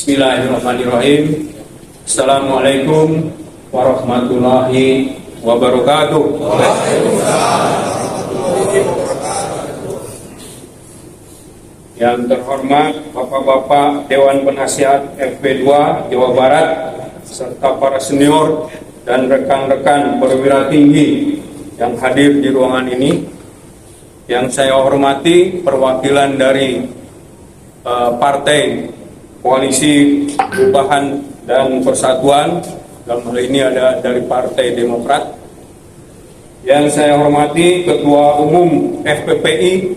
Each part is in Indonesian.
Bismillahirrahmanirrahim. Assalamualaikum warahmatullahi wabarakatuh. Yang terhormat Bapak-Bapak Dewan Penasihat FP2 Jawa Barat serta para senior dan rekan-rekan perwira tinggi yang hadir di ruangan ini, yang saya hormati perwakilan dari Partai Koalisi Perubahan dan Persatuan, dalam hal ini ada dari Partai Demokrat. Yang saya hormati Ketua Umum FPPI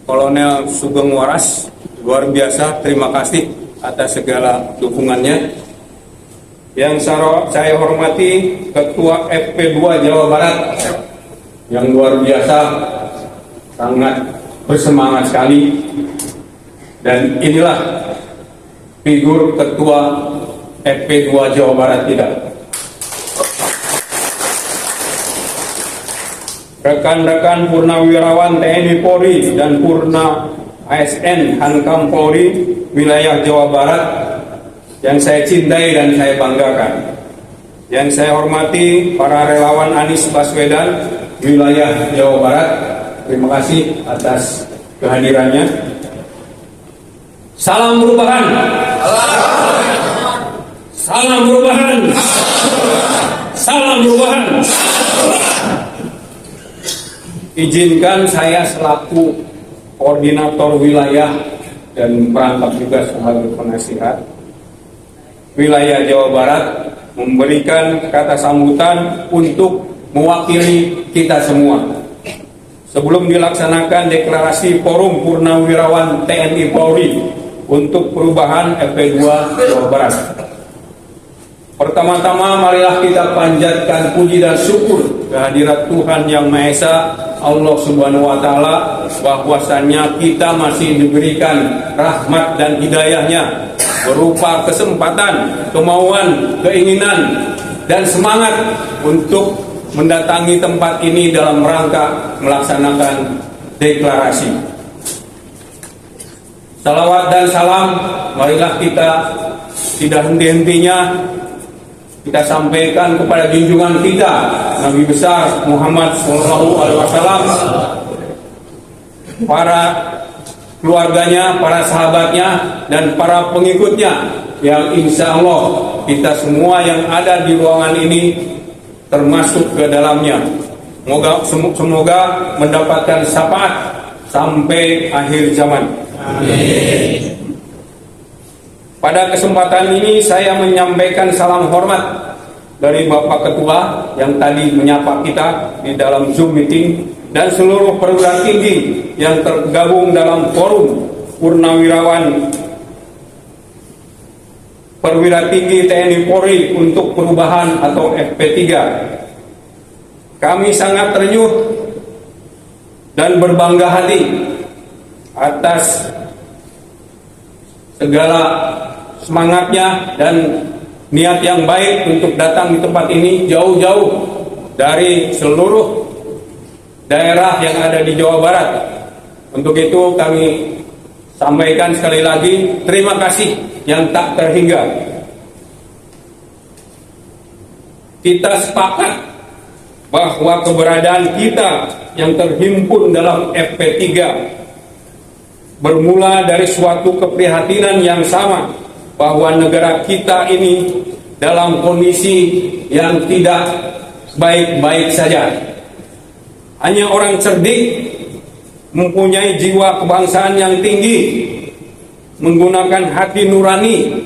Kolonel Sugeng Waras, luar biasa, terima kasih atas segala dukungannya. Yang saya hormati Ketua FP2 Jawa Barat yang luar biasa, sangat bersemangat sekali. Dan inilah figur Ketua FP2 Jawa Barat kita. Rekan-rekan Purnawirawan TNI Polri dan Purna ASN Hankam Polri wilayah Jawa Barat yang saya cintai dan saya banggakan. Yang saya hormati para relawan Anies Baswedan wilayah Jawa Barat, terima kasih atas kehadirannya. Salam perubahan. Salam perubahan. Salam perubahan. Izinkan saya selaku koordinator wilayah dan perangkap juga sebagai penasihat wilayah Jawa Barat memberikan kata sambutan untuk mewakili kita semua. Sebelum dilaksanakan deklarasi Forum Purnawirawan TNI Polri untuk perubahan FP2 Jawa Barat, pertama-tama marilah kita panjatkan puji dan syukur kehadirat Tuhan Yang Maha Esa, Allah Subhanahu wa Ta'ala, bahwasannya kita masih diberikan rahmat dan hidayahnya berupa kesempatan, kemauan, keinginan, dan semangat untuk mendatangi tempat ini dalam rangka melaksanakan deklarasi. Salawat dan salam marilah kita tidak henti-hentinya kita sampaikan kepada junjungan kita Nabi besar Muhammad SAW, para keluarganya, para sahabatnya, dan para pengikutnya, yang insya Allah kita semua yang ada di ruangan ini termasuk ke dalamnya. Semoga mendapatkan syafaat sampai akhir zaman. Amin. Pada kesempatan ini saya menyampaikan salam hormat dari Bapak Ketua yang tadi menyapa kita di dalam Zoom meeting, dan seluruh perwira tinggi yang tergabung dalam Forum Purnawirawan Perwira Tinggi TNI Polri untuk perubahan atau FP3. Kami sangat terenyuh dan berbangga hati atas segala semangatnya dan niat yang baik untuk datang di tempat ini jauh-jauh dari seluruh daerah yang ada di Jawa Barat. Untuk itu kami sampaikan sekali lagi terima kasih yang tak terhingga. Kita sepakat bahwa keberadaan kita yang terhimpun dalam FP3 bermula dari suatu keprihatinan yang sama, bahwa negara kita ini dalam kondisi yang tidak baik-baik saja. Hanya orang cerdik, mempunyai jiwa kebangsaan yang tinggi, menggunakan hati nurani,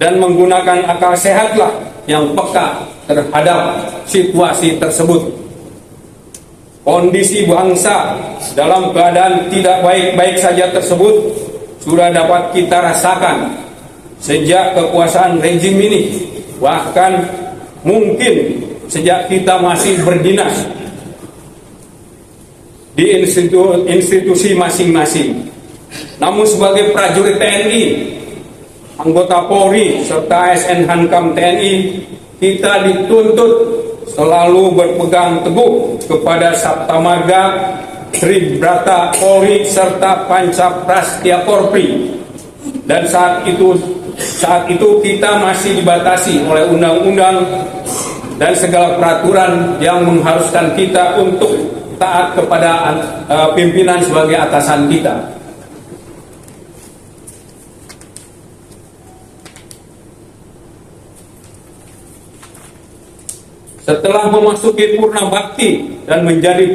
dan menggunakan akal sehatlah yang peka terhadap situasi tersebut. Kondisi bangsa dalam keadaan tidak baik-baik saja tersebut sudah dapat kita rasakan sejak kekuasaan rezim ini, bahkan mungkin sejak kita masih berdinas di institusi masing-masing. Namun sebagai prajurit TNI, anggota Polri, serta ASN Hankam TNI, kita dituntut selalu berpegang teguh kepada Sabta Marga, Tribrata Polri, serta Panca Prastya Korpri. Dan saat itu saat itu kita masih dibatasi oleh undang-undang dan segala peraturan yang mengharuskan kita untuk taat kepada pimpinan sebagai atasan kita. Setelah memasuki purna bakti dan menjadi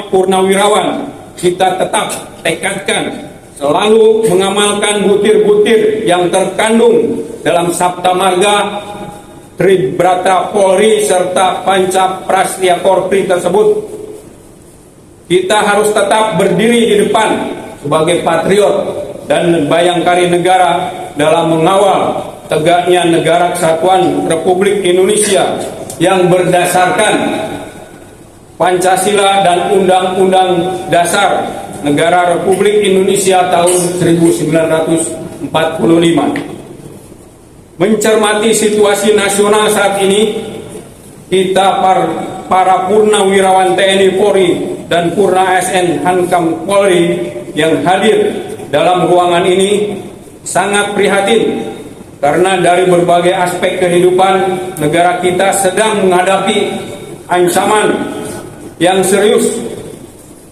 purnawirawan, kita tetap tekadkan selalu mengamalkan butir-butir yang terkandung dalam Sabta Marga, Tribrata Polri serta Panca Prastya Korpri tersebut. Kita harus tetap berdiri di depan sebagai patriot dan bayangkari negara dalam mengawal tegaknya Negara Kesatuan Republik Indonesia yang berdasarkan Pancasila dan Undang-Undang Dasar Negara Republik Indonesia tahun 1945. Mencermati situasi nasional saat ini, kita para purnawirawan TNI Polri dan Purna ASN Hankam Polri yang hadir dalam ruangan ini sangat prihatin karena dari berbagai aspek kehidupan negara kita sedang menghadapi ancaman yang serius,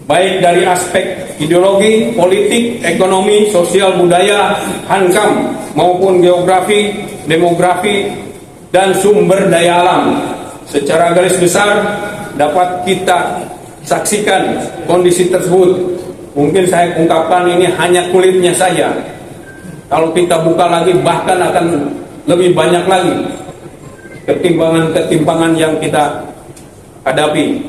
baik dari aspek ideologi, politik, ekonomi, sosial, budaya, hankam, maupun geografi, demografi, dan sumber daya alam. Secara garis besar dapat kita saksikan kondisi tersebut. Mungkin saya ungkapkan ini hanya kulitnya saja. Kalau kita buka lagi bahkan akan lebih banyak lagi ketimpangan-ketimpangan yang kita hadapi.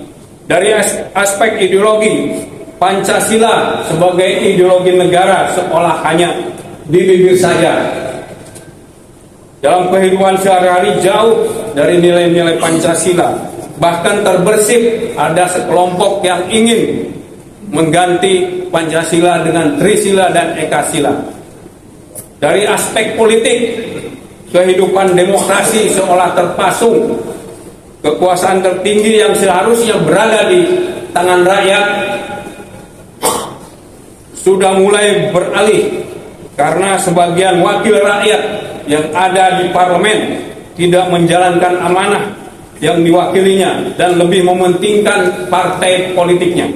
Dari aspek ideologi, Pancasila sebagai ideologi negara seolah hanya di bibir saja. Dalam kehidupan sehari-hari jauh dari nilai-nilai Pancasila. Bahkan terbersih ada sekelompok yang ingin mengganti Pancasila dengan Trisila dan Ekasila. Dari aspek politik, kehidupan demokrasi seolah terpasung. Kekuasaan tertinggi yang seharusnya berada di tangan rakyat sudah mulai beralih karena sebagian wakil rakyat yang ada di parlemen tidak menjalankan amanah yang diwakilinya dan lebih mementingkan partai politiknya.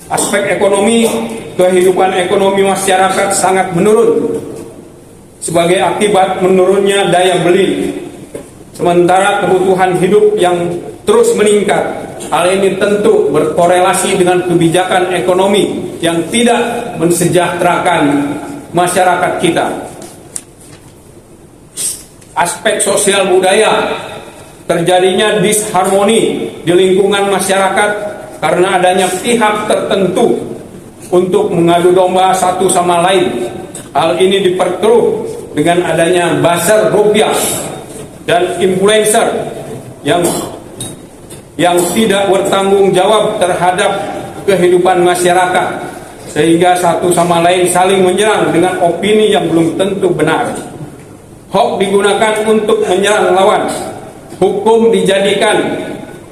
Aspek ekonomi, kehidupan ekonomi masyarakat sangat menurun sebagai akibat menurunnya daya beli, sementara kebutuhan hidup yang terus meningkat. Hal ini tentu berkorelasi dengan kebijakan ekonomi yang tidak mensejahterakan masyarakat kita. Aspek sosial budaya, terjadinya disharmoni di lingkungan masyarakat karena adanya pihak tertentu untuk mengadu domba satu sama lain. Hal ini diperkeruh dengan adanya buzzer rupiah dan influencer yang tidak bertanggung jawab terhadap kehidupan masyarakat, sehingga satu sama lain saling menyerang dengan opini yang belum tentu benar. Hoax digunakan untuk menyerang lawan. Hukum dijadikan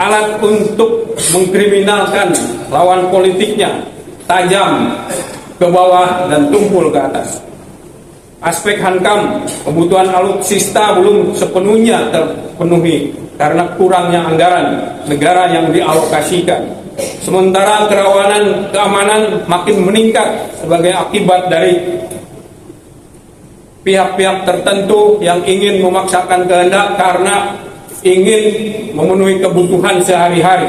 alat untuk mengkriminalkan lawan politiknya, tajam ke bawah dan tumpul ke atas. Aspek hankam, kebutuhan alutsista belum sepenuhnya terpenuhi karena kurangnya anggaran negara yang dialokasikan. Sementara kerawanan keamanan makin meningkat sebagai akibat dari pihak-pihak tertentu yang ingin memaksakan kehendak karena ingin memenuhi kebutuhan sehari-hari.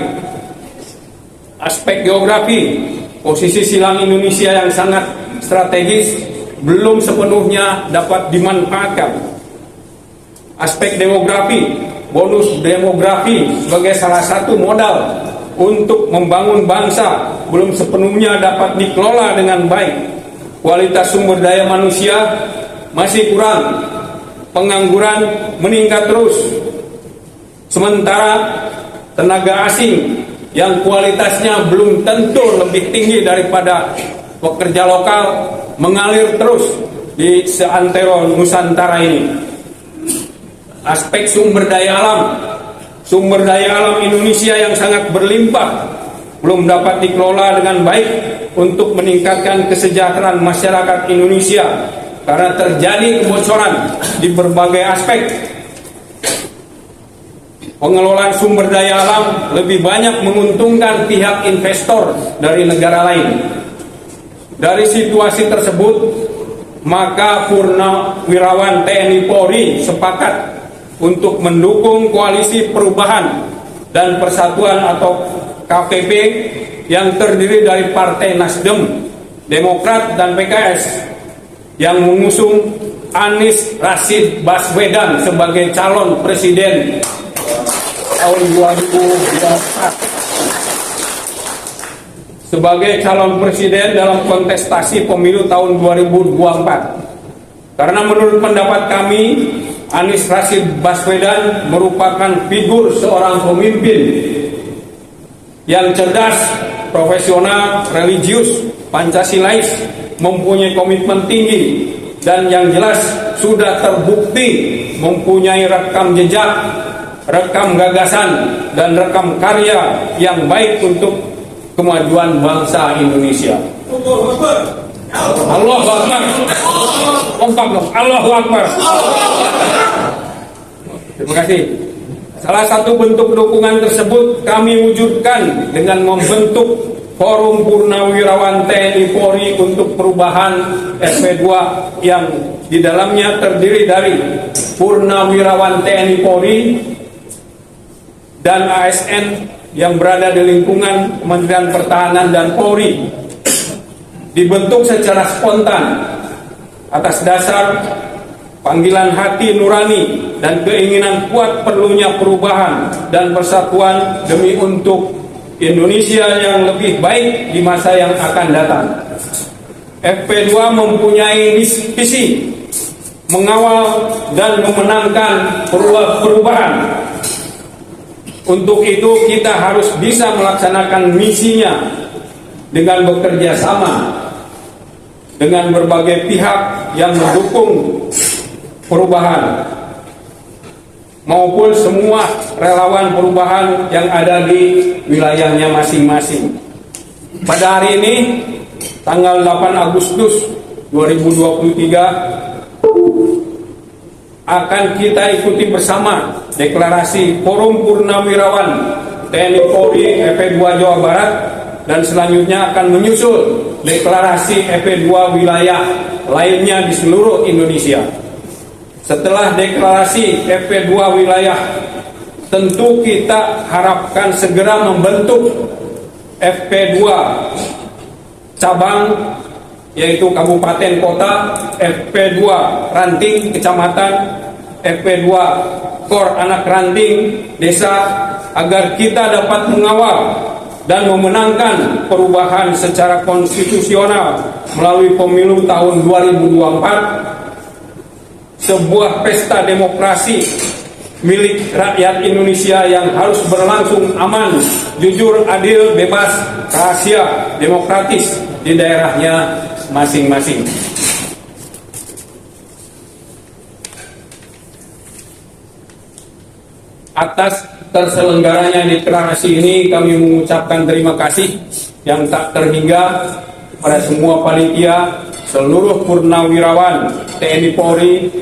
Aspek geografi, posisi silang Indonesia yang sangat strategis belum sepenuhnya dapat dimanfaatkan. Aspek demografi, bonus demografi sebagai salah satu modal untuk membangun bangsa belum sepenuhnya dapat dikelola dengan baik. Kualitas sumber daya manusia masih kurang, pengangguran meningkat terus. Sementara tenaga asing yang kualitasnya belum tentu lebih tinggi daripada pekerja lokal mengalir terus di seantero Nusantara ini. Aspek sumber daya alam Indonesia yang sangat berlimpah belum dapat dikelola dengan baik untuk meningkatkan kesejahteraan masyarakat Indonesia karena terjadi kebocoran di berbagai aspek. Pengelolaan sumber daya alam lebih banyak menguntungkan pihak investor dari negara lain. Dari situasi tersebut, maka Purnawirawan TNI Polri sepakat untuk mendukung Koalisi Perubahan dan Persatuan atau KPP yang terdiri dari Partai Nasdem, Demokrat, dan PKS yang mengusung Anies Rashid Baswedan sebagai calon presiden tahun 2024 sebagai calon presiden dalam kontestasi pemilu tahun 2024. Karena menurut pendapat kami, Anies Rashid Baswedan merupakan figur seorang pemimpin yang cerdas, profesional, religius, Pancasilais, mempunyai komitmen tinggi, dan yang jelas sudah terbukti mempunyai rekam jejak, rekam gagasan, dan rekam karya yang baik untuk kemajuan bangsa Indonesia. Allahu Akbar. Kompak dong. Allahu Akbar. Terima kasih. Salah satu bentuk dukungan tersebut kami wujudkan dengan membentuk Forum Purnawirawan TNI Polri untuk Perubahan SP2 yang di dalamnya terdiri dari Purnawirawan TNI Polri dan ASN yang berada di lingkungan Kementerian Pertahanan dan Polri. Dibentuk secara spontan atas dasar panggilan hati nurani dan keinginan kuat perlunya perubahan dan persatuan demi untuk Indonesia yang lebih baik di masa yang akan datang. FP2 mempunyai visi mengawal dan memenangkan perubahan. Untuk itu kita harus bisa melaksanakan misinya dengan bekerja sama dengan berbagai pihak yang mendukung perubahan maupun semua relawan perubahan yang ada di wilayahnya masing-masing. Pada hari ini, tanggal 8 Agustus 2023, akan kita ikuti bersama deklarasi Forum Purnawirawan TNI Polri EP2 Jawa Barat, dan selanjutnya akan menyusul deklarasi EP2 wilayah lainnya di seluruh Indonesia. Setelah deklarasi EP2 wilayah, tentu kita harapkan segera membentuk FP2 cabang, yaitu kabupaten kota, FP2 ranting kecamatan, FP2 kor anak ranting desa, agar kita dapat mengawal dan memenangkan perubahan secara konstitusional melalui pemilu tahun 2024, sebuah pesta demokrasi milik rakyat Indonesia yang harus berlangsung aman, jujur, adil, bebas, rahasia, demokratis di daerahnya masing-masing. Atas terselenggaranya deklarasi ini, kami mengucapkan terima kasih yang tak terhingga pada semua panitia, seluruh purnawirawan TNI Polri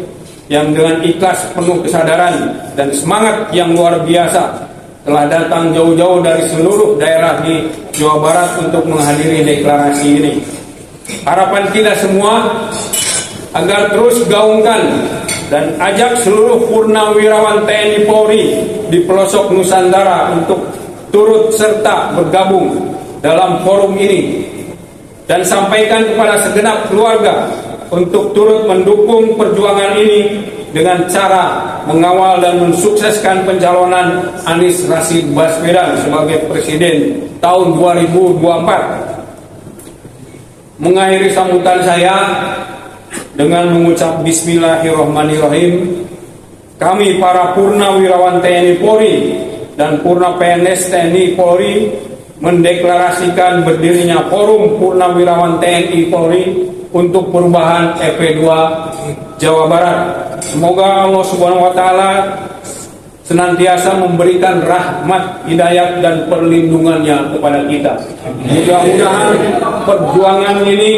yang dengan ikhlas, penuh kesadaran dan semangat yang luar biasa telah datang jauh-jauh dari seluruh daerah di Jawa Barat untuk menghadiri deklarasi ini. Harapan kita semua agar terus gaungkan dan ajak seluruh purnawirawan TNI Polri di pelosok Nusantara untuk turut serta bergabung dalam forum ini, dan sampaikan kepada segenap keluarga untuk turut mendukung perjuangan ini dengan cara mengawal dan mensukseskan pencalonan Anies Rashid Baswedan sebagai presiden tahun 2024. Mengakhiri sambutan saya dengan mengucap Bismillahirrahmanirrahim. Kami para Purnawirawan TNI Polri dan Purna PNS TNI Polri mendeklarasikan berdirinya Forum Purnawirawan TNI Polri untuk Perubahan EP2 Jawa Barat. Semoga Allah Subhanahu wa Ta'ala senantiasa memberikan rahmat, hidayat dan perlindungannya kepada kita. Mudah-mudahan perjuangan ini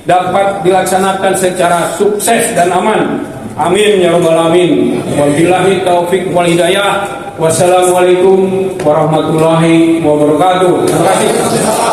dapat dilaksanakan secara sukses dan aman. Amin ya rabbal alamin. Wabillahi taufik wal hidayah. Wassalamualaikum warahmatullahi wabarakatuh. Terima kasih.